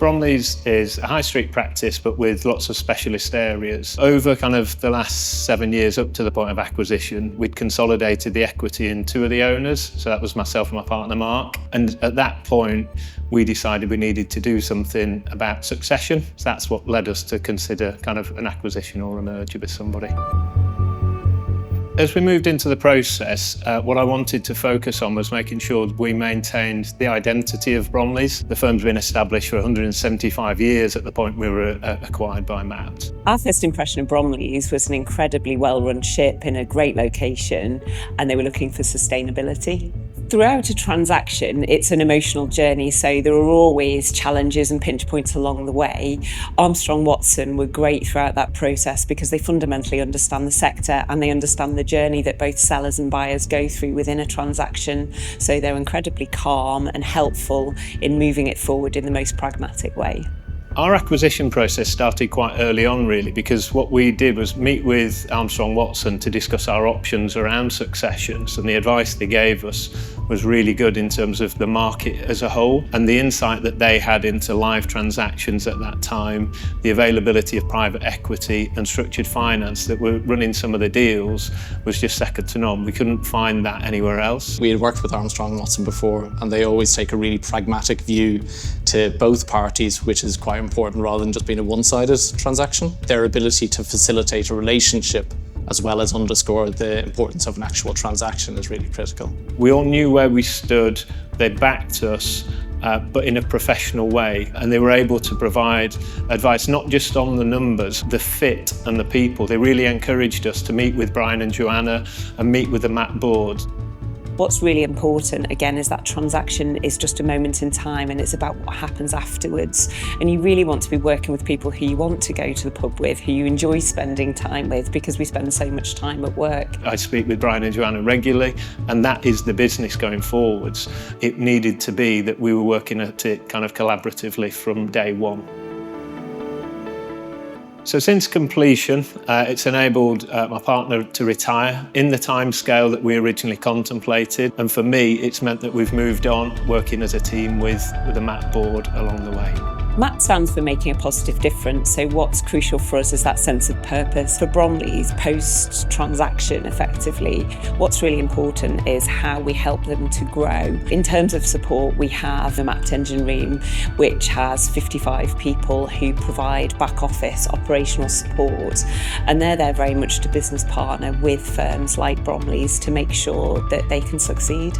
Bromleys is a high street practice, but with lots of specialist areas. Over kind of the last 7 years up to the point of acquisition, we'd consolidated the equity in two of the owners. So that was myself and my partner, Mark. And at that point, we decided we needed to do something about succession. So that's what led us to consider kind of an acquisition or a merger with somebody. As we moved into the process, what I wanted to focus on was making sure we maintained the identity of Bromleys. The firm's been established for 175 years at the point we were acquired by Matt. Our first impression of Bromleys was an incredibly well-run ship in a great location, and they were looking for sustainability. Throughout a transaction, it's an emotional journey, so there are always challenges and pinch points along the way. Armstrong Watson were great throughout that process because they fundamentally understand the sector and they understand the journey that both sellers and buyers go through within a transaction, so they're incredibly calm and helpful in moving it forward in the most pragmatic way. Our acquisition process started quite early on, really, because what we did was meet with Armstrong Watson to discuss our options around successions, and the advice they gave us was really good in terms of the market as a whole and the insight that they had into live transactions at that time, the availability of private equity and structured finance that were running some of the deals was just second to none. We couldn't find that anywhere else. We had worked with Armstrong Watson before, and they always take a really pragmatic view to both parties, which is quite important rather than just being a one-sided transaction. Their ability to facilitate a relationship as well as underscore the importance of an actual transaction is really critical. We all knew where we stood, they backed us, but in a professional way, and they were able to provide advice not just on the numbers, the fit and the people. They really encouraged us to meet with Brian and Joanna and meet with the Matt board. What's really important, again, is that transaction is just a moment in time and it's about what happens afterwards. And you really want to be working with people who you want to go to the pub with, who you enjoy spending time with, because we spend so much time at work. I speak with Brian and Joanna regularly, and that is the business going forwards. It needed to be that we were working at it kind of collaboratively from day one. So since completion, it's enabled my partner to retire in the timescale that we originally contemplated. And for me, it's meant that we've moved on working as a team with the Matt board along the way. MAT stands for making a positive difference, so what's crucial for us is that sense of purpose. For Bromleys, post-transaction effectively, what's really important is how we help them to grow. In terms of support, we have the MAT engine room, which has 55 people who provide back office operational support, and they're there very much to business partner with firms like Bromleys to make sure that they can succeed.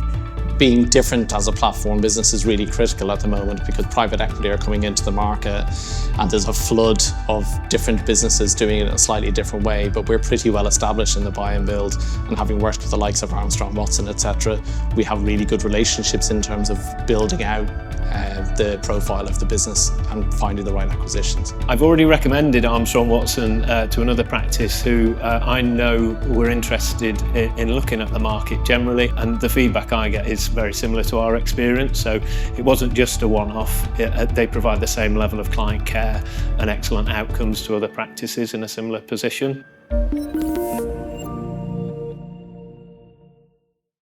Being different as a platform business is really critical at the moment because private equity are coming into the market and there's a flood of different businesses doing it in a slightly different way, but we're pretty well established in the buy and build, and having worked with the likes of Armstrong Watson, etc., we have really good relationships in terms of building out the profile of the business and finding the right acquisitions. I've already recommended Armstrong Watson to another practice who I know were interested in looking at the market generally, and the feedback I get is very similar to our experience. So it wasn't just a one-off. They provide the same level of client care and excellent outcomes to other practices in a similar position.